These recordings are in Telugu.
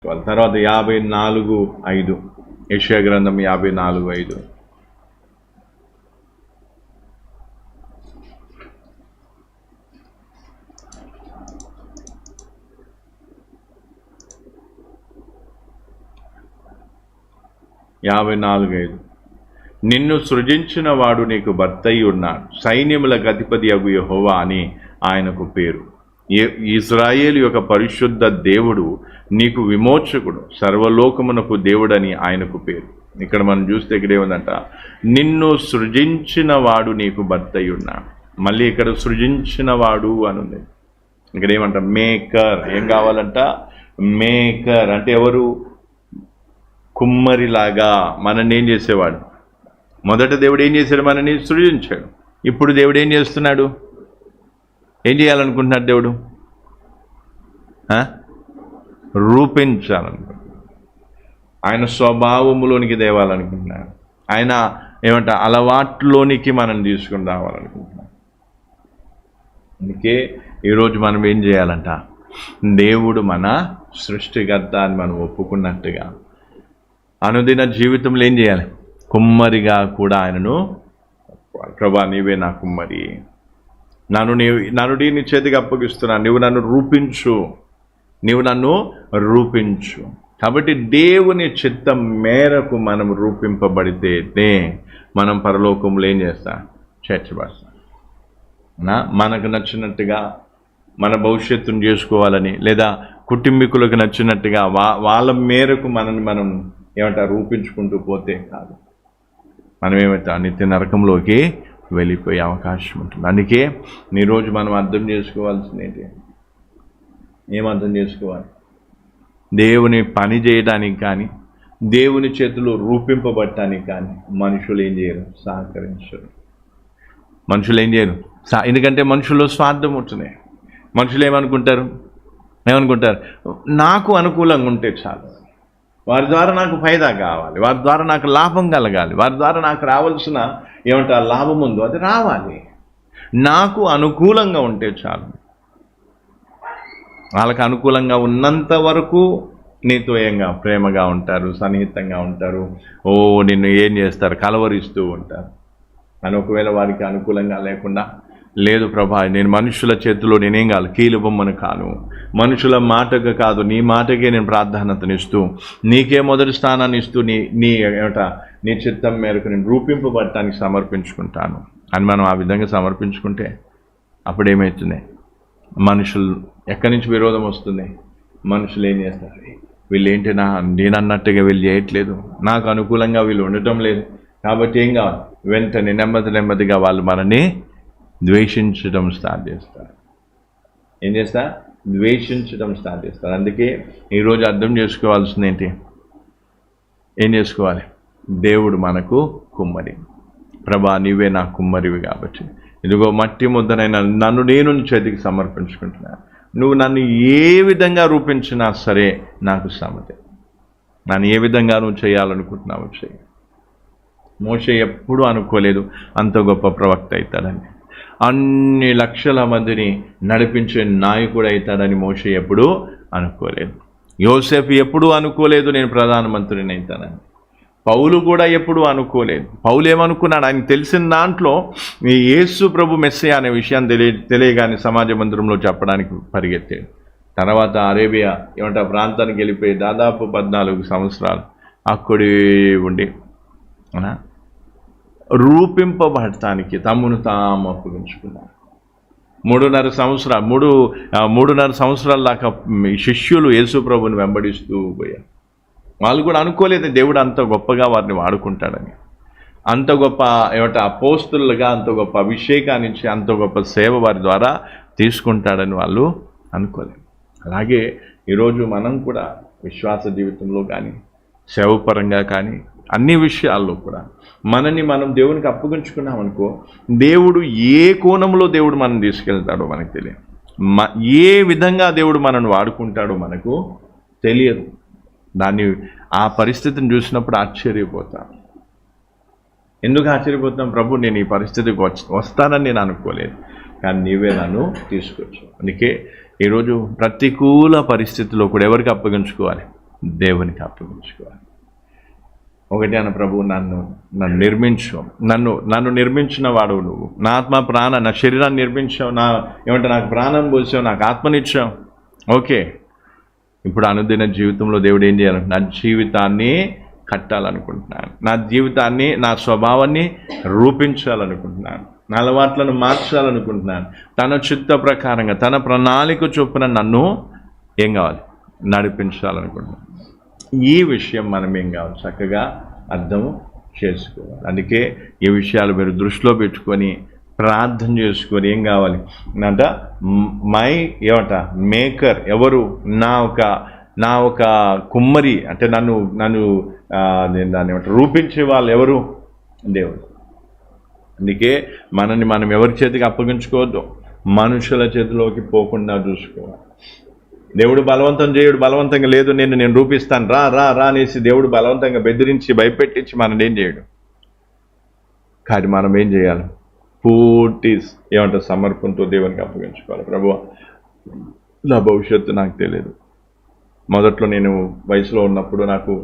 తర్వాత 54:5 యెషయా గ్రంథం 54:5. నిన్ను సృజించిన వాడు నీకు భర్తయి ఉన్నాడు, సైన్యములకు అధిపతి అగు యెహోవా అని ఆయనకు పేరు. ఇశ్రాయేలు యొక్క పరిశుద్ధ దేవుడు నీకు విమోచకుడు, సర్వలోకమునకు దేవుడని ఆయనకు పేరు. ఇక్కడ మనం చూస్తే ఇక్కడ ఏముందంట, నిన్ను సృజించిన వాడు నీకు భర్తయి ఉన్నాడు. మళ్ళీ ఇక్కడ సృజించిన వాడు అని ఉంది. ఇక్కడ ఏమంట, మేకర్. ఏం కావాలంట? మేకర్ అంటే ఎవరు? కుమ్మరిలాగా మనల్ని ఏం చేసేవాడు? మొదట దేవుడు ఏం చేశాడు? మనని సృజించాడు. ఇప్పుడు దేవుడు ఏం చేస్తున్నాడు? ఏం చేయాలనుకుంటున్నాడు దేవుడు? రూపించాలనుకుంటున్నాడు. ఆయన స్వభావములోనికి తేవాలనుకుంటున్నాడు. ఆయన ఏమంట, అలవాట్లోనికి మనం తీసుకుని రావాలనుకుంటున్నాడు. అందుకే ఈరోజు మనం ఏం చేయాలంట, దేవుడు మన సృష్టికర్త అని మనం ఒప్పుకున్నట్టుగా అనుదిన జీవితంలో ఏం చేయాలి? కుమ్మరిగా కూడా ఆయనను, ప్రభా నీవే నా కుమ్మరి, నన్ను నీ చేతికి అప్పగిస్తున్నాను, నువ్వు నన్ను రూపించు. కాబట్టి దేవుని చిత్తం మేరకు మనం రూపింపబడితేనే మనం పరలోకంలో ఏం చేస్తాం? చేర్చబడతాం. మనకు నచ్చినట్టుగా మన భవిష్యత్తును చేసుకోవాలని, లేదా కుటుంబీకులకు నచ్చినట్టుగా వాళ్ళ మేరకు మనల్ని మనం ఏమంటారు రూపించుకుంటూ పోతే కాదు, మనం ఏమైతే నిత్య నరకంలోకి వెళ్ళిపోయే అవకాశం ఉంటుంది. అందుకే ఈరోజు మనం అర్థం చేసుకోవాల్సింది ఏమర్థం చేసుకోవాలి? దేవుని పని చేయడానికి కానీ, దేవుని చేతులు రూపింపబడటానికి కానీ మనుషులు ఏం చేయరు? సహకరించరు. మనుషులు ఏం చేయరు? ఎందుకంటే మనుషుల్లో స్వార్థం ఉంటుంది. మనుషులు ఏమనుకుంటారు? నాకు అనుకూలంగా ఉంటే చాలు, వారి ద్వారా నాకు ఫైదా కావాలి, వారి ద్వారా నాకు లాభం కలగాలి, వారి ద్వారా నాకు రావాల్సిన లాభం ఉందో అది రావాలి, నాకు అనుకూలంగా ఉంటే చాలు. వాళ్ళకి అనుకూలంగా ఉన్నంత వరకు నీతో ఏంగా ప్రేమగా ఉంటారు, సన్నిహితంగా ఉంటారు, నిన్ను ఏం చేస్తారు? కలవరిస్తూ ఉంటారు. అని ఒకవేళ వారికి అనుకూలంగా లేకుండా, లేదు ప్రభా, నేను మనుషుల చేతిలో నేనేం కాదు, కీలు బొమ్మను కాను, మనుషుల మాటకు కాదు నీ మాటకే నేను ప్రాధాన్యతనిస్తూ, నీకే మొదటి స్థానాన్ని ఇస్తూ నీ చిత్తం మేరకు నేను రూపింపబడటానికి సమర్పించుకుంటాను అని మనం ఆ విధంగా సమర్పించుకుంటే అప్పుడు ఏమవుతుంది? మనుషులు ఎక్కడి నుంచి విరోధం వస్తుంది? మనుషులు ఏం చేస్తారు? వీళ్ళు ఏంటి, నేను అన్నట్టుగా వీళ్ళు చేయట్లేదు, నాకు అనుకూలంగా వీళ్ళు ఉండటం లేదు, కాబట్టి ఏం కావాలి? వెంటనే నెమ్మదిగా వాళ్ళు మనని ద్వేషించడం స్టార్ట్ చేస్తారు. ఏం చేస్తా? ద్వేషించడం స్టార్ట్ చేస్తారు. అందుకే ఈరోజు అర్థం చేసుకోవాల్సింది ఏంటి? ఏం చేసుకోవాలి? దేవుడు మనకు కుమ్మరి. ప్రభా నీవే నా కుమ్మరివి కాబట్టి ఇదిగో మట్టి ముద్దనైనా నన్ను నేను చేతికి సమర్పించుకుంటున్నాను. నువ్వు నన్ను ఏ విధంగా రూపించినా సరే నాకు సమ్మతే. నన్ను ఏ విధంగా నువ్వు చేయాలనుకుంటున్నావు చేయి. మోషే ఎప్పుడూ అనుకోలేదు అంత గొప్ప ప్రవక్త అవుతాడని, అన్ని లక్షల మందిని నడిపించే నాయకుడు అవుతాడని మోషే ఎప్పుడూ అనుకోలేదు. యోసేపు ఎప్పుడూ అనుకోలేదు నేను ప్రధానమంత్రిని అవుతానని. పౌలు కూడా ఎప్పుడూ అనుకోలేదు. పౌలు ఏమనుకున్నాడు? ఆయనకు తెలిసిన దాంట్లో ఈ యేసు ప్రభు మెస్సియా అనే విషయాన్ని తెలియగానే సమాజ మందిరంలో చెప్పడానికి పరిగెత్తాడు. తర్వాత అరేబియా ప్రాంతానికి వెళ్ళిపోయి దాదాపు 14 సంవత్సరాలు అక్కడే ఉండి రూపింపబడటానికి తమ్మును తాము అప్పగించుకున్నారు. 3.5 సంవత్సరాల దాకా శిష్యులు యేసు ప్రభుని వెంబడిస్తూ పోయారు. వాళ్ళు కూడా అనుకోలేదు దేవుడు అంత గొప్పగా వారిని వాడుకుంటాడని, అంత గొప్ప అపోస్తులుగా, అంత గొప్ప అభిషేకాన్ని ఇచ్చి అంత గొప్ప సేవ వారి ద్వారా తీసుకుంటాడని వాళ్ళు అనుకోలేదు. అలాగే ఈరోజు మనం కూడా విశ్వాస జీవితంలో కానీ, సేవపరంగా కానీ, అన్ని విషయాల్లో కూడా మనని మనం దేవునికి అప్పగించుకున్నాం అనుకో, దేవుడు ఏ కోణంలో దేవుడు మనం తీసుకెళ్తాడో మనకు తెలియదు. ఏ విధంగా దేవుడు మనల్ని వాడుకుంటాడో మనకు తెలియదు. ఆ పరిస్థితిని చూసినప్పుడు ఆశ్చర్యపోతాం. ఎందుకు ఆశ్చర్యపోతాం? ప్రభు నేను ఈ పరిస్థితికి వస్తానని నేను అనుకోలేదు, కానీ నీవే నన్ను తీసుకొచ్చు. అందుకే ఈరోజు ప్రతికూల పరిస్థితుల్లో కూడా ఎవరికి అప్పగించుకోవాలి? దేవునికి అప్పగించుకోవాలి. ఒకటి అన్న ప్రభు, నన్ను నిర్మించు, నన్ను నిర్మించిన వాడు నువ్వు, నా ఆత్మ ప్రాణ నా శరీరాన్ని నిర్మించావు, నాకు ప్రాణం పోసావు, నాకు ఆత్మనిచ్చావు. ఓకే, ఇప్పుడు అనుదిన జీవితంలో దేవుడు ఏం చేయాలి? నా జీవితాన్ని కట్టాలనుకుంటున్నాను, నా జీవితాన్ని, నా స్వభావాన్ని రూపించాలనుకుంటున్నాను, నా అలవాట్లను మార్చాలనుకుంటున్నాను. తన చిత్త ప్రకారంగా తన ప్రణాళిక చొప్పున నన్ను ఏం కావాలి? నడిపించాలనుకుంటున్నాను. ఈ విషయం మనం ఏం కావాలి? చక్కగా అర్థం చేసుకోవాలి. అందుకే ఈ విషయాలు మీరు దృష్టిలో పెట్టుకొని ప్రార్థన చేసుకొని ఏం కావాలి అంట? మేకర్ ఎవరు? నా ఒక కుమ్మరి, అంటే నన్ను దాన్ని రూపించే వాళ్ళు ఎవరు? దేవుడు. అందుకే మనం ఎవరి చేతికి అప్పగించుకోవద్దు, మనుషుల చేతిలోకి పోకుండా చూసుకోవాలి. దేవుడు బలవంతం చేయడు, బలవంతంగా లేదు నేను రూపిస్తాను రా అనేసి దేవుడు బలవంతంగా బెదిరించి భయపెట్టించి మనం ఏం చేయడు. కానీ మనం ఏం చేయాలి? పూర్తి సమర్పణతో దేవునికి అప్పగించుకోవాలి. ప్రభువా, నా భవిష్యత్తు నాకు తెలియదు. మొదట్లో నేను వయసులో ఉన్నప్పుడు నాకు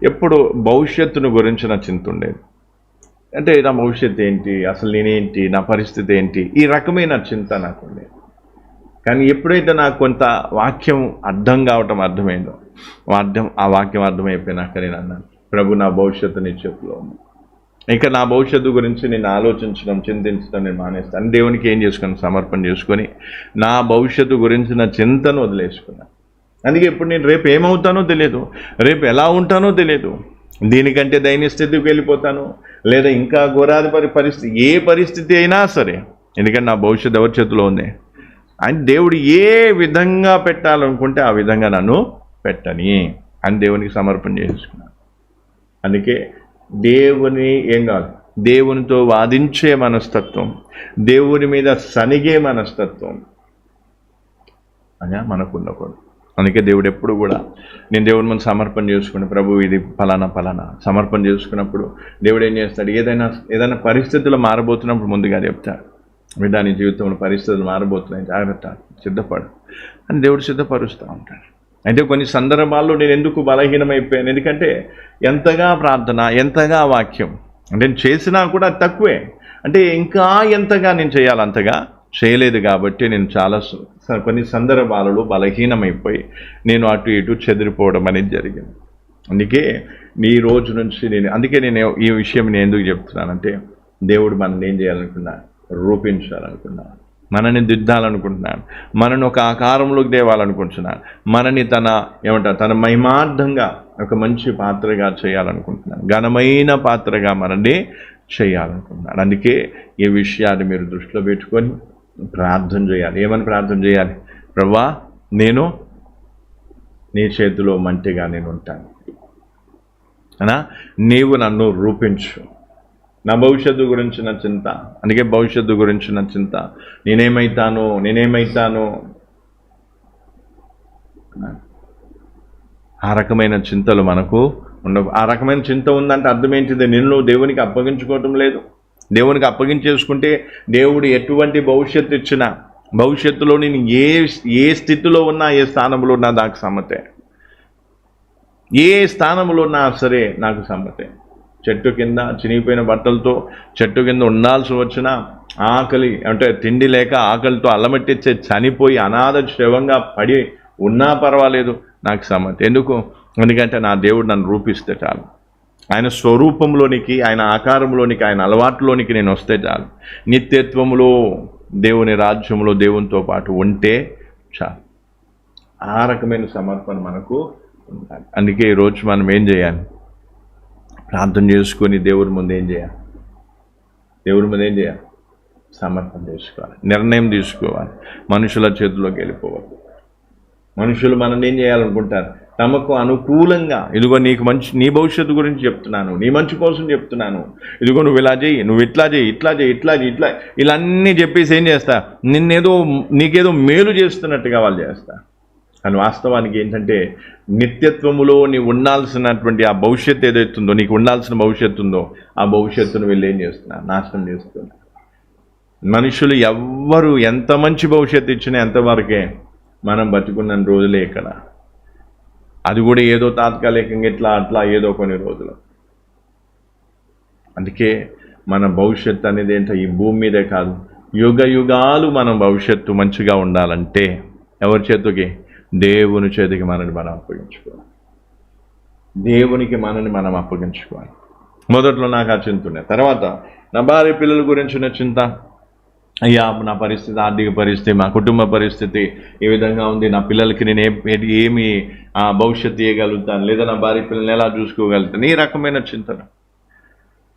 ఎప్పుడు భవిష్యత్తును గురించిన చింత ఉండేది. అంటే నా భవిష్యత్తు ఏంటి, అసలు నేనేంటి, నా పరిస్థితి ఏంటి, ఈ రకమైన చింత నాకు ఉండేది. కానీ ఎప్పుడైతే నాకు కొంత వాక్యం అర్థమైందో, ఆ వాక్యం అర్థమైపోయినాక నేను అన్నాను, ప్రభు, నా భవిష్యత్తు నీ చేతిలో ఉంది. ఇంకా నా భవిష్యత్తు గురించి నేను ఆలోచించడం, చింతించడం నేను మానేస్తాను. దేవునికి ఏం చేసుకుని సమర్పణ చేసుకొని నా భవిష్యత్తు గురించిన చింతను వదిలేసుకున్నాను. అందుకే ఇప్పుడు నేను రేపు ఏమవుతానో తెలియదు, రేపు ఎలా ఉంటానో తెలియదు, దీనికంటే దైన్య స్థితికి వెళ్ళిపోతాను, లేదా ఇంకా ఘోరాది పరిస్థితి, ఏ పరిస్థితి అయినా సరే, ఎందుకంటే నా భవిష్యత్తు ఎవరి చేతిలో ఉంది. అని దేవుడు ఏ విధంగా పెట్టాలనుకుంటే ఆ విధంగా నన్ను పెట్టని అని దేవునికి సమర్పణ చేసుకున్నాను. అందుకే దేవుని ఏం కాదు, దేవునితో వాదించే మనస్తత్వం, దేవుని మీద సనిగే మనస్తత్వం అని మనకు ఉండకూడదు. అందుకే దేవుడు ఎప్పుడు కూడా నేను దేవుని ముందు సమర్పణ చేసుకుని, ప్రభు ఇది ఫలానా సమర్పణ చేసుకున్నప్పుడు దేవుడు ఏం చేస్తాడు? ఏదైనా పరిస్థితులు మారబోతున్నప్పుడు ముందుగా చెప్తాడు, దాని జీవితంలో పరిస్థితులు మారబోతున్నాయి, జాగ్రత్త, సిద్ధపడు అని దేవుడు సిద్ధపరుస్తూ ఉంటాడు. అంటే కొన్ని సందర్భాల్లో నేను ఎందుకు బలహీనమైపోయాను? ఎందుకంటే ఎంతగా ప్రార్థన, ఎంతగా వాక్యం నేను చేసినా కూడా తక్కువే. అంటే ఇంకా ఎంతగా నేను చేయాలి అంతగా చేయలేదు. కాబట్టి నేను చాలా కొన్ని సందర్భాలలో బలహీనమైపోయి నేను అటు ఇటు చెదిరిపోవడం అనేది జరిగింది. అందుకే ఈ రోజు నుంచి నేను ఈ విషయం నేను ఎందుకు చెప్తున్నానంటే, దేవుడు మనల్ని ఏం చేయాలనుకున్నాను? రూపించాలనుకున్నాను, మనని దిద్దాలనుకుంటున్నాను, మనని ఒక ఆకారంలోకి తేవాలనుకుంటున్నాను, మనని తన మహిమార్థంగా ఒక మంచి పాత్రగా చేయాలనుకుంటున్నాను, ఘనమైన పాత్రగా మనల్ని చేయాలనుకుంటున్నాను. అందుకే ఈ విషయాన్ని మీరు దృష్టిలో పెట్టుకొని ప్రార్థన చేయాలి. ఏమని ప్రార్థన చేయాలి? ప్రభువా, నేను నీ చేతిలో మంటిగా నేను ఉంటాను, నీవు నన్ను రూపించు. నా భవిష్యత్తు గురించిన చింత, అందుకే భవిష్యత్తు గురించిన చింత, నేనేమైతాను ఆ రకమైన చింతలు మనకు ఉండవు. ఆ రకమైన చింత ఉందంటే అర్థం ఏంటిది? నిన్ను దేవునికి అప్పగించుకోవటం లేదు. దేవునికి అప్పగించేసుకుంటే దేవుడు ఎటువంటి భవిష్యత్తు ఇచ్చినా, భవిష్యత్తులో నేను ఏ స్థితిలో ఉన్నా, ఏ స్థానంలో ఉన్నా నాకు సమ్మతే. ఏ స్థానంలో ఉన్నా సరే నాకు సమ్మతే. చెట్టు కింద చినిగిపోయిన బట్టలతో చెట్టు కింద ఉండాల్సి వచ్చినా, ఆకలి అంటే తిండి లేక ఆకలితో అల్లమట్టించే చనిపోయి అనాథ శవంగా పడి ఉన్నా పర్వాలేదు, నాకు సమ్మతి. ఎందుకంటే నా దేవుడు నన్ను రూపిస్తే చాలు. ఆయన స్వరూపంలోనికి, ఆయన ఆకారంలోనికి, ఆయన అలవాట్లోనికి నేను వస్తే చాలు. నిత్యత్వములో దేవుని రాజ్యంలో దేవునితో పాటు ఉంటే చాలు. ఆ రకమైన సమర్పణ మనకు ఉండాలి. అందుకే ఈరోజు మనం ఏం చేయాలి? ప్రార్థన చేసుకొని దేవుడి ముందు ఏం చేయాలి? సమర్పణ చేసుకోవాలి, నిర్ణయం తీసుకోవాలి. మనుషుల చేతిలోకి వెళ్ళిపోవద్దు. మనుషులు మనల్ని ఏం చేయాలనుకుంటారు? తమకు అనుకూలంగా, ఇదిగో నీకు నీ భవిష్యత్తు గురించి చెప్తున్నాను, నీ మంచి కోసం చెప్తున్నాను, ఇదిగో నువ్వు ఇలా చేయి, నువ్వు ఇట్లా చేయి, ఇలాన్నీ చెప్పేసి ఏం చేస్తా? నీకేదో మేలు చేస్తున్నట్టుగా వాళ్ళు చేస్తా. కానీ వాస్తవానికి ఏంటంటే, నిత్యత్వములో నీవు ఉండాల్సినటువంటి ఆ భవిష్యత్తు ఏదైతుందో, నీకు ఉండాల్సిన భవిష్యత్తు ఉందో, ఆ భవిష్యత్తును వీళ్ళు ఏం చేస్తున్నా? నాశనం చేస్తున్నా. మనుషులు ఎవ్వరు ఎంత మంచి భవిష్యత్తు ఇచ్చినా ఎంతవరకే మనం బతుకున్న రోజులే ఇక్కడ. అది కూడా ఏదో తాత్కాలికంగా ఇట్లా అట్లా ఏదో కొన్ని రోజులు. అందుకే మన భవిష్యత్తు అనేది ఏంటో ఈ భూమి మీదే కాదు, యుగ యుగాలు మన భవిష్యత్తు మంచిగా ఉండాలంటే ఎవరి చేతికి? దేవుని చేతికి మనని మనం అప్పగించుకోవాలి. దేవునికి మనని మనం అప్పగించుకోవాలి. మొదట్లో నాకు ఆ చింత ఉండే, తర్వాత నా భార్య పిల్లల గురించిన చింత. అయ్యా, నా పరిస్థితి, ఆర్థిక పరిస్థితి, మా కుటుంబ పరిస్థితి ఏ విధంగా ఉంది, నా పిల్లలకి నేను ఏమి భవిష్యత్తు ఇవ్వగలుగుతాను, లేదా నా భార్య పిల్లల్ని ఎలా చూసుకోగలుగుతాను, ఈ రకమైన చింతన.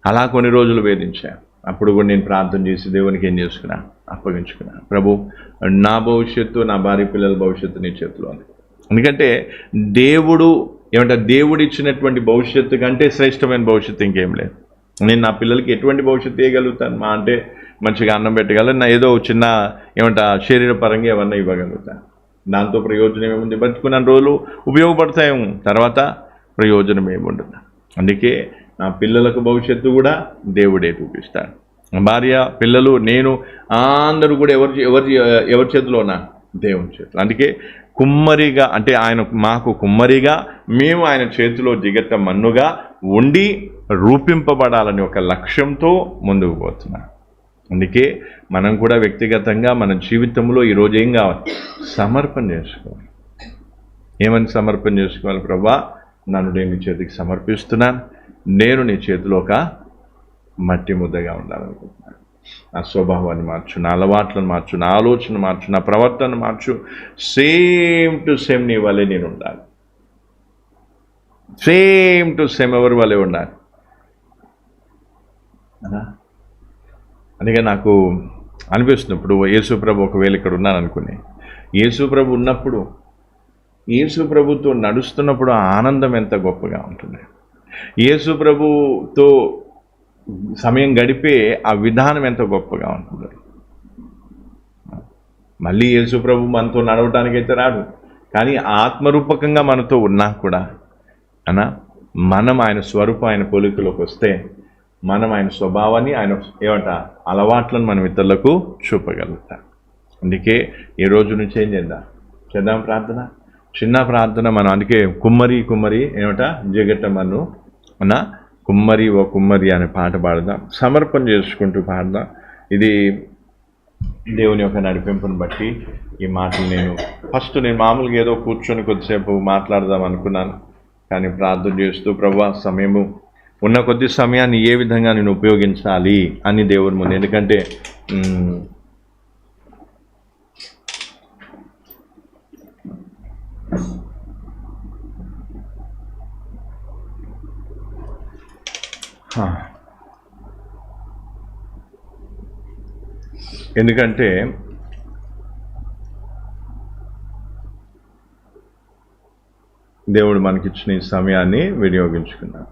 అలా కొన్ని రోజులు వేధించాను. అప్పుడు కూడా నేను ప్రార్థన చేసి దేవునికి ఏం చేసుకున్నా? అప్పగించుకున్నా. ప్రభు, నా భవిష్యత్తు, నా భార్య పిల్లల భవిష్యత్తు నీ చేతిలో ఉంది. ఎందుకంటే దేవుడు ఇచ్చినటువంటి భవిష్యత్తు కంటే శ్రేష్టమైన భవిష్యత్తు ఇంకేం లేదు. నేను నా పిల్లలకి ఎటువంటి భవిష్యత్తు ఇవ్వగలుగుతాను? మా అంటే మంచిగా అన్నం పెట్టగలను, నా ఏదో చిన్న శరీరపరంగా ఏమన్నా ఇవ్వగలుగుతాను. దాంతో ప్రయోజనం ఏముంది? బతుకున్న రోజులు ఉపయోగపడతాయేమో, తర్వాత ప్రయోజనం ఏముండదు. అందుకే నా పిల్లలకు భవిష్యత్తు కూడా దేవుడే చూపిస్తాడు. భార్య, పిల్లలు, నేను అందరూ కూడా ఎవరి చేతిలో ఉన్నా? దేవుని చేతిలో. అందుకే కుమ్మరిగా, అంటే ఆయన మాకు కుమ్మరిగా, మేము ఆయన చేతిలో జిగట మన్నుగా ఉండి రూపింపబడాలని ఒక లక్ష్యంతో ముందుకు పోతున్నాం. అందుకే మనం కూడా వ్యక్తిగతంగా మన జీవితంలో ఈరోజు ఏం కావాలి? సమర్పణ చేసుకోవాలి. ఏమని సమర్పణ చేసుకోవాలి? ప్రభువా, నన్ను నేను నీ చేతికి సమర్పిస్తున్నాను. నేను నీ చేతిలో ఒక మట్టి ముద్దగా ఉండాలనుకుంటున్నాను. నా స్వభావాన్ని మార్చు, నా అలవాట్లను మార్చు, నా ఆలోచన మార్చు, నా ప్రవర్తన మార్చు. సేమ్ టు సేమ్ నీ వల్లే నేను ఉండాలి. సేమ్ టు సేమ్ ఎవరి వల్లే ఉండాలి. అందుకే నాకు అనిపిస్తుంది, ఇప్పుడు యేసుప్రభు ఒకవేళ ఇక్కడ ఉన్నాను అనుకుని, యేసుప్రభు ఉన్నప్పుడు, యేసుప్రభుతో నడుస్తున్నప్పుడు ఆనందం ఎంత గొప్పగా ఉంటుంది. యేసుప్రభుతో సమయం గడిపే ఆ విధానం ఎంత గొప్పగా ఉంటుంది. మళ్ళీ యేసుప్రభు మనతో నడవటానికైతే రాడు, కానీ ఆత్మరూపకంగా మనతో ఉన్నా కూడా మనం ఆయన స్వరూపం, ఆయన పోలికలోకి వస్తే మనం ఆయన స్వభావాన్ని, ఆయన అలవాట్లను మనం ఇతరులకు చూపగలుగుతాం. అందుకే ఈ రోజు నుంచి ఏం చేద్దాం ప్రార్థన, చిన్న ప్రార్థన. మనం అందుకే కుమ్మరి జిగటమను కుమ్మరి ఓ కుమ్మరి అనే పాట పాడదాం, సమర్పణ చేసుకుంటూ పాడదాం. ఇది దేవుని యొక్క నడిపింపుని బట్టి ఈ మాటలు నేను మామూలుగా ఏదో కూర్చొని కొద్దిసేపు మాట్లాడదాం అనుకున్నాను, కానీ ప్రార్థన చేస్తూ ప్రభువా, సమయము ఉన్న కొద్ది సమయాన్ని ఏ విధంగా నేను ఉపయోగించాలి అని దేవుని ముందు. ఎందుకంటే దేవుడు మనకిచ్చిన ఈ సమయాన్ని వినియోగించుకున్నాం.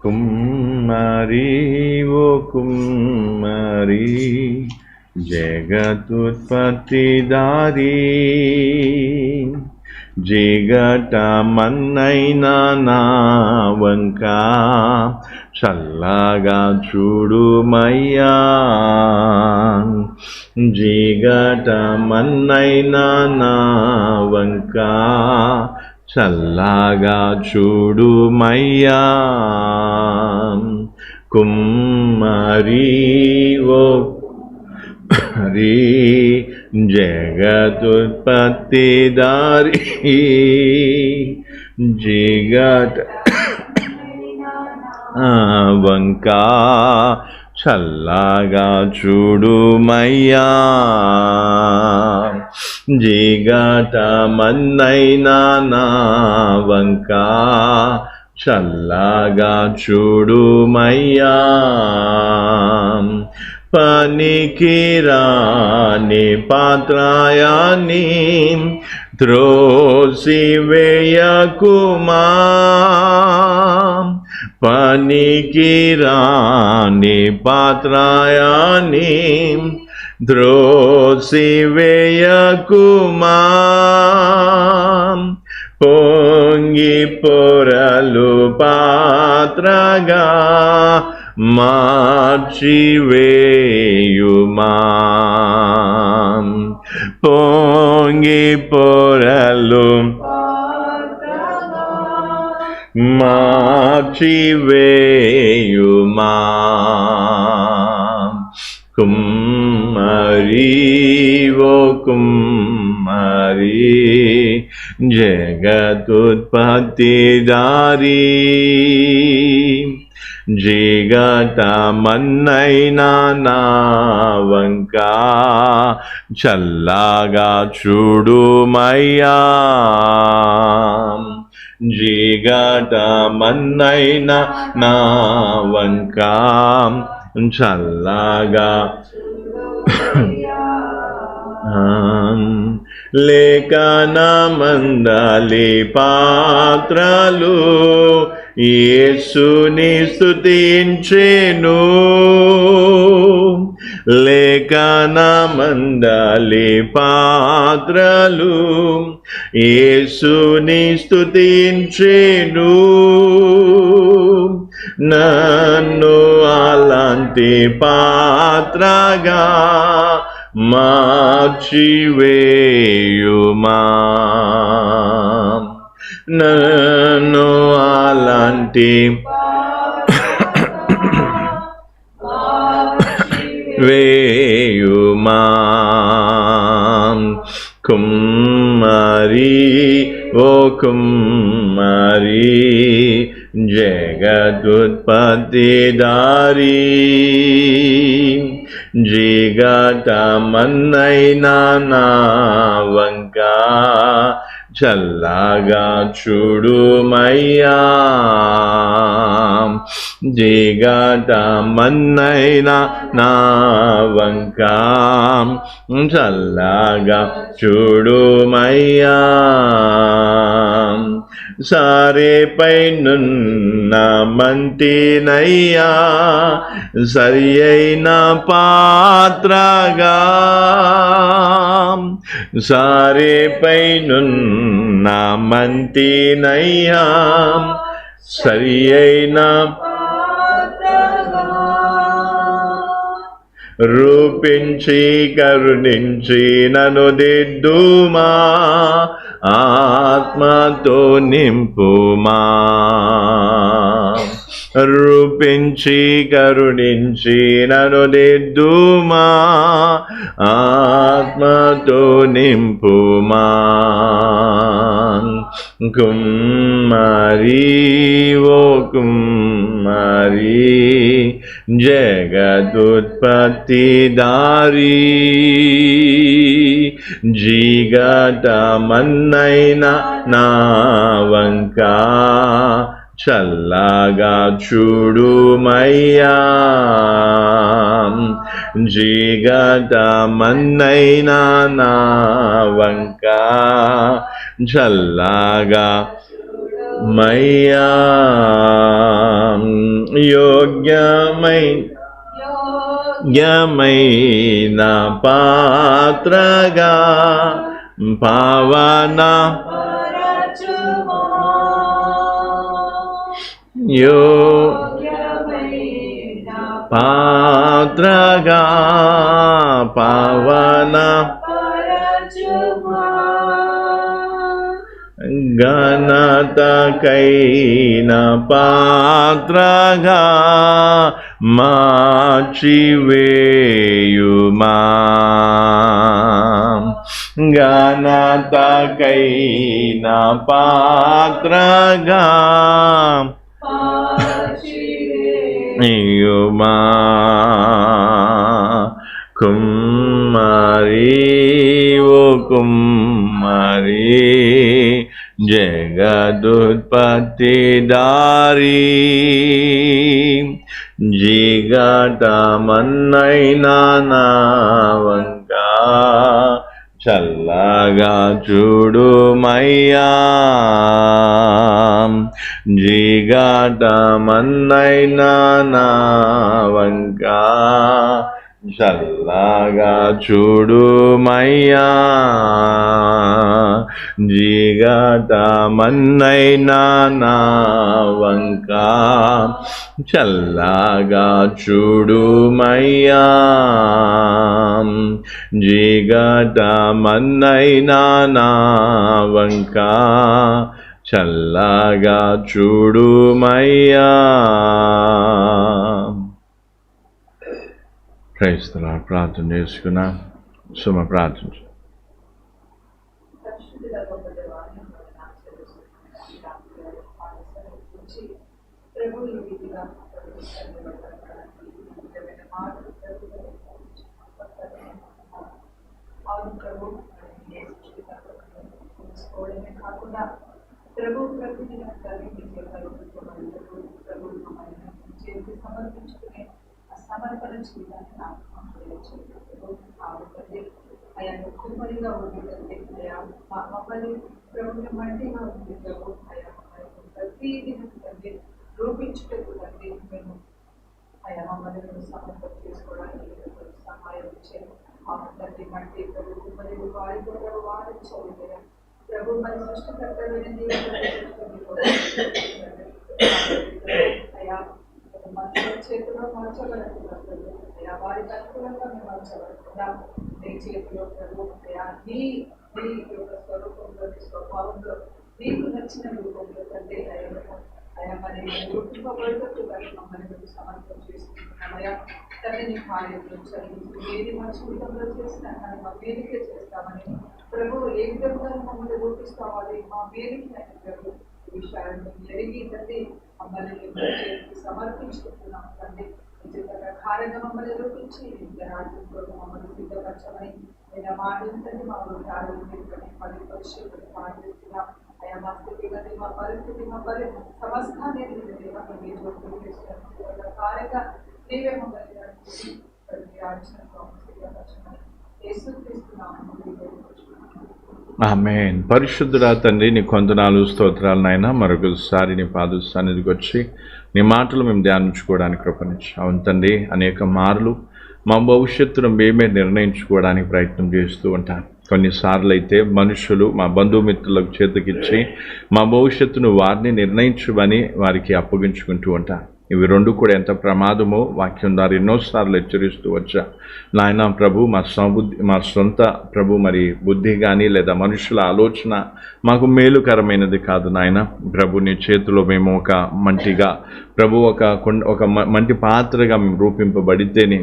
కుమ్మరి ఓ కుమ్మరి, జగతుత్పత్తిదారి, జిగట మన్నైనా నా వంక చల్లగా చూడుమయ్యా. జిగట మన్నైనా నా వంక చల్లగా చూడుమయ్యా. కుమ్మరి ఓ కుమ్మరి, జగతుత్పత్తిదారి, జిగట వంక చల్లగా చూడుమయ్యా. జిగట మన్నైనా నా వంక చల్లగా చూడుమయ్యా. పనికిరాని పాత్రయాన్ని త్రోసివేయకుమా. పనికిరాని పాత్రయాన్ని త్రోసివేయకుమా. పొంగి పొరలు పాత్రగా మార్చివేయుమా. పొంగి పొరలు మార్చివేయుమా. కుమ్మరి ఓ కుమ్మరి జగదుత్పత్తిదారి, జిగటమన్నైనా నా వంక చల్లగా చూడుమయ్యా. జిగటమన్నైనా నా వంక చల్లగా లేఖనమందలి పాత్రలు యేసుని స్తుతించెను. లేఖనమందలి పాత్రలు యేసుని స్తుతించెను. నన్ను అలాంటి పాత్రగా మార్చివేయుమా. నన్ను అలాంటి వేయుమా. కుమ్మరి ఓ కుమ్మరి జగదుత్పత్తిదారి, జిగటమన్నైనా నా వంక చల్లగా చూడుమయ్యా. జిగటమన్నైనా నా వంక చల్లగా చూడుమయ్యా. సారేపై నున్న మంటినయ్యా, సరి అయిన పాత్రగా. సారేపై నున్న మంటినయ్యా, సరి అయిన రూపించి కరుణించి నన్ను దిద్దుమా. ఆత్మతో నింపుమా. రూపించి కరుణించి నన్ను దిద్దుమా. ఆత్మతో నింపుమా. కుమ్మరి ఓ కుమ్మరి జగదుత్పత్తిదారి, జిగటమన్నైనా నా వంక చల్లగా చూడుమయ్యా. జిగటమన్నైనా నా వంక చల్లగా మయ్యా. యోగ్యమైన పాత్రగా పావన పాత్రగా పావన ఘనతకైన పాత్రగా మార్చివేయుమా. ఘనతకైన పాత్రగా మార్చివేయుమా. కుమ్మరి ఓ కుమ్మరి జగదుత్పత్తిదారి, జిగటమన్నైనా నా వంక చల్లగా చూడుమయ్యా. జిగటమన్నైనా నా వంక చల్లగా చూడుమయ్యా. జీగటమన్నైనా నా వంక చల్లగా చూడుమయ్యా. జీగటమన్నైనా నా వంక చల్లగా చూడుమయ్యా. క్రైస్తవ ప్రార్థన చేసుకున్నా. సుమ ప్రార్థన. కాకుండా ప్రభు ప్రతిని సమర్పించుకునే సమర్పణ జీవితాన్ని నాకు అయా కుమ్మడిగా ఉంటుంది. అయా మమ్మల్ని ప్రభుత్వ మంటిగా ఉంది ప్రభు. అయా ప్రతిదీ తండ్రి రూపించుటకు తండ్రి మేము అయా మమ్మల్ని మేము సమర్పణ చేసుకోవడానికి సహాయం చేయండి. తండ్రి మట్టి ప్రభు కుమ్మడిలు వారితో వారించాలి ప్రభు. మరి సృష్టికర్తమైన అయా మనుషుల చేతిలో మార్చబడుతున్నారు. అయా వారికి అనుకూలంగా మేము మార్చబడుతున్నా నీ చేతిలో ప్రభు. అయా నీ యొక్క స్వరూపంలో నీ స్వభావంలో నీకు నచ్చిన రూపంలో తండ్రి అయా మరి రూపింపబడుతూ మమ్మల్ని మేము సమర్పణ చేసుకుంటున్నాం. అయా తండ్రి నీ కార్యంలో చదివించి ఏది మా జీవితంలో చేసినా కానీ మా వేదికే చేస్తామని ప్రభు. ఏ విధంగా మమ్మల్ని రూపిస్తామో అది మా వేదిక ప్రభు. ఈ విషయాలను ఎరిగి తండ్రి మమ్మల్ని సమర్పించుకుంటున్నాం తండ్రి. ప్రకారంగా మమ్మల్ని రూపించి రాజ్యం కొరకు మమ్మల్ని సిద్ధపరచమని నేను మాటలు తండ్రి మా పరిశుభ్రత ప్రార్థిస్తున్నాం. అయా మా స్థితి కానీ మా పరిస్థితి మా సమస్తాన్ని ప్రకారంగా నీవే మమ్మల్ని ఆమేన్. పరిశుద్ధుడా తండ్రి నీ కొందనాలు స్తోత్రాలు నాయన. మరొకసారి నీ పాద సన్నిధికి వచ్చి నీ మాటలు మేము ధ్యానించుకోవడానికి కృపనిచ్చి. అవును తండ్రి, అనేక మార్లు మా భవిష్యత్తును మేమే నిర్ణయించుకోవడానికి ప్రయత్నం చేస్తూ ఉంటాను. కొన్నిసార్లు అయితే మనుషులు మా బంధుమిత్రులకు చేతికిచ్చి మా భవిష్యత్తును వారిని నిర్ణయించమని వారికి అప్పగించుకుంటూ ఉంటాను. ఇవి రెండు కూడా ఎంత ప్రమాదమో వాక్యం ద్వారా ఎన్నోసార్లు హెచ్చరిస్తూ వచ్చా. నాయన ప్రభు, మా సొంత ప్రభు మరి బుద్ధి కానీ లేదా మనుషుల ఆలోచన మాకు మేలుకరమైనది కాదు నాయన ప్రభు. నీ చేతిలో మేము ఒక మంటిగా ప్రభు, ఒక మంటి పాత్రగా మేము రూపింపబడితేనే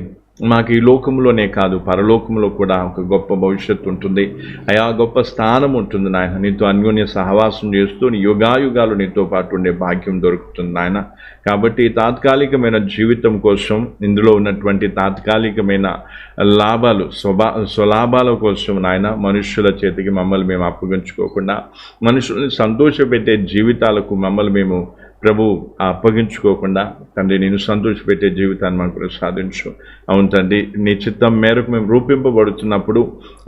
మాకు ఈ లోకంలోనే కాదు పరలోకంలో కూడా ఒక గొప్ప భవిష్యత్తు ఉంటుంది. అయా గొప్ప స్థానం ఉంటుంది నాయన. నీతో అన్యోన్య సహవాసం చేస్తూ నీ యుగాయుగాలు నీతో పాటు ఉండే భాగ్యం దొరుకుతుంది నాయన. కాబట్టి తాత్కాలికమైన జీవితం కోసం, ఇందులో ఉన్నటువంటి తాత్కాలికమైన లాభాలు స్వలాభాల కోసం నాయన మనుష్యుల చేతికి మమ్మల్ని మేము అప్పగించుకోకుండా, మనుషుల్ని సంతోషపెట్టే జీవితాలకు మమ్మల్ని మేము ప్రభు అప్పగించుకోకుండా తండ్రి నేను సంతోషపెట్టే జీవితాన్ని మాకు ప్రసాదించు. అవును తండ్రి, నీ చిత్తం మేరకు మేము రూపింపబడుతున్నప్పుడు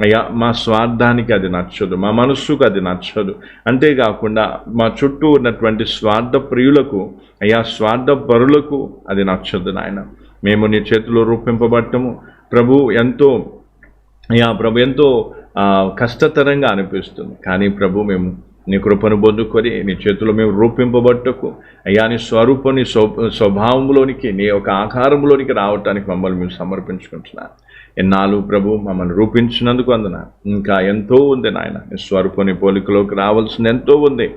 అయ్యా మా స్వార్థానికి అది నచ్చదు, మా మనస్సుకు అది నచ్చదు. అంతేకాకుండా మా చుట్టూ ఉన్నటువంటి స్వార్థ ప్రియులకు అయ్యా స్వార్థ పరులకు అది నచ్చదు నాయన. మేము నీ చేతిలో రూపింపబడటము ప్రభు ఎంతో కష్టతరంగా అనిపిస్తుంది. కానీ ప్రభు మేము నీ కృపను పొందుకొని నీ చేతిలో మేము రూపింపబట్టకు అయ్యా నీ స్వరూపం నీ స్వభావంలోనికి నీ యొక్క ఆకారంలోనికి రావటానికి మమ్మల్ని మేము సమర్పించుకుంటున్నాను. ఎన్నాళ్ళు ప్రభు మమ్మల్ని రూపించినందుకు అందున ఇంకా ఎంతో ఉంది నాయన. నీ స్వరూపం నీ పోలికలోకి రావాల్సింది ఎంతో ఉంది.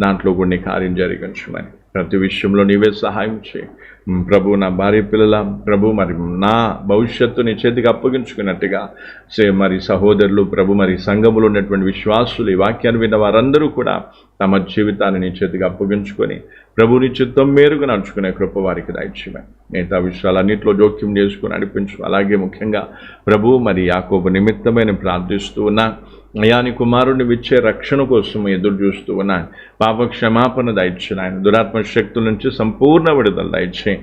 దాంట్లో కూడా నీ కార్యం జరిగించమని ప్రతి విషయంలో నీవే సహాయం చేయి ప్రభు. నా భార్య పిల్లల ప్రభు మరి నా భవిష్యత్తు నీ చేతికి అప్పగించుకున్నట్టుగా మరి సహోదరులు ప్రభు మరి సంఘములో ఉన్నటువంటి విశ్వాసులు ఈ వాక్యాన్ని విన్న వారందరూ కూడా తమ జీవితాన్ని నీ చేతికి అప్పగించుకొని ప్రభు నీ చిత్తం మేరకు నడుచుకునే కృప వారికి దయచేయమని మిగతా విషయాలన్నింటిలో జోక్యం చేసుకుని నడిపించు. అలాగే ముఖ్యంగా ప్రభు మరి యాకోబు నిమిత్తమైన ప్రార్థిస్తూ ఉన్నా అయా నీ కుమారుడిని విచ్చే రక్షణ కోసం ఎదురు చూస్తూ ఉన్నాను. పాప క్షమాపణ దయచేయి ఆయన. దురాత్మ శక్తుల నుంచి సంపూర్ణ విడుదల దయచేయి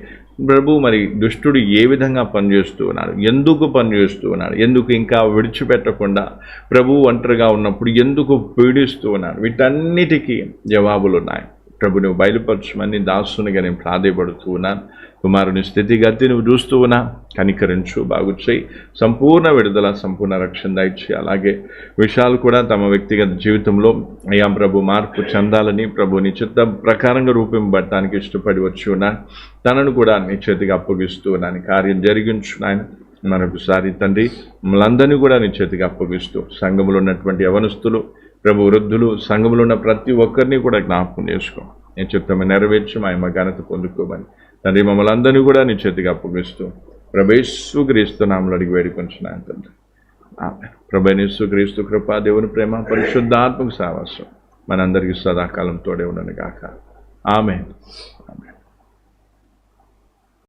ప్రభు. మరి దుష్టుడు ఏ విధంగా పనిచేస్తూ ఉన్నాడు, ఎందుకు పనిచేస్తూ ఉన్నాడు, ఎందుకు ఇంకా విడిచిపెట్టకుండా ప్రభు ఒంటరిగా ఉన్నప్పుడు ఎందుకు పీడిస్తూ ఉన్నాడు, వీటన్నిటికీ జవాబులు ఉన్నాయి ప్రభు నువ్వు బయలుపరచమని దాసునిగా నేను ప్రాధేయపడుతూ ఉన్నాను. కుమారుని స్థితిగతి నువ్వు చూస్తూ ఉన్నా, కనికరించు, బాగు చేయి, సంపూర్ణ విడుదల, సంపూర్ణ రక్షణ దయచేయి. అలాగే విషయాలు కూడా తమ వ్యక్తిగత జీవితంలో అయ్యా ప్రభు మార్పు చెందాలని, ప్రభు నీ చిత్త ప్రకారంగా రూపింపబడటానికి ఇష్టపడి వచ్చి ఉన్నాను. తనను కూడా నీ చేతికి అప్పగిస్తూ ఉన్నాను. కార్యం జరిగించు నాయన. మరొకసారి తండ్రి, మమ్మల్ందరినీ కూడా నీ చేతికి అప్పగిస్తూ, సంఘములో ఉన్నటువంటి యవనస్తులు, ప్రభు వృద్ధులు, సంఘములో ఉన్న ప్రతి ఒక్కరిని కూడా జ్ఞాపకం చేసుకో. నీ చిత్తమే నెరవేర్చి మా ఘనత పొందుకోమని తండ్రి మమ్మల్ని అందరినీ కూడా నీ చేతికి అప్పగిస్తూ ప్రభు యేసుక్రీస్తు నామములో అడిగి వేడుకొంచున్నాను తండ్రి. ఆమేన్. ప్రభు యేసుక్రీస్తు కృప, దేవుని ప్రేమ, పరిశుద్ధాత్మక సహవాసం మనందరికీ సదాకాలం తోడే ఉండను గాక. ఆమేన్. ఆమేన్.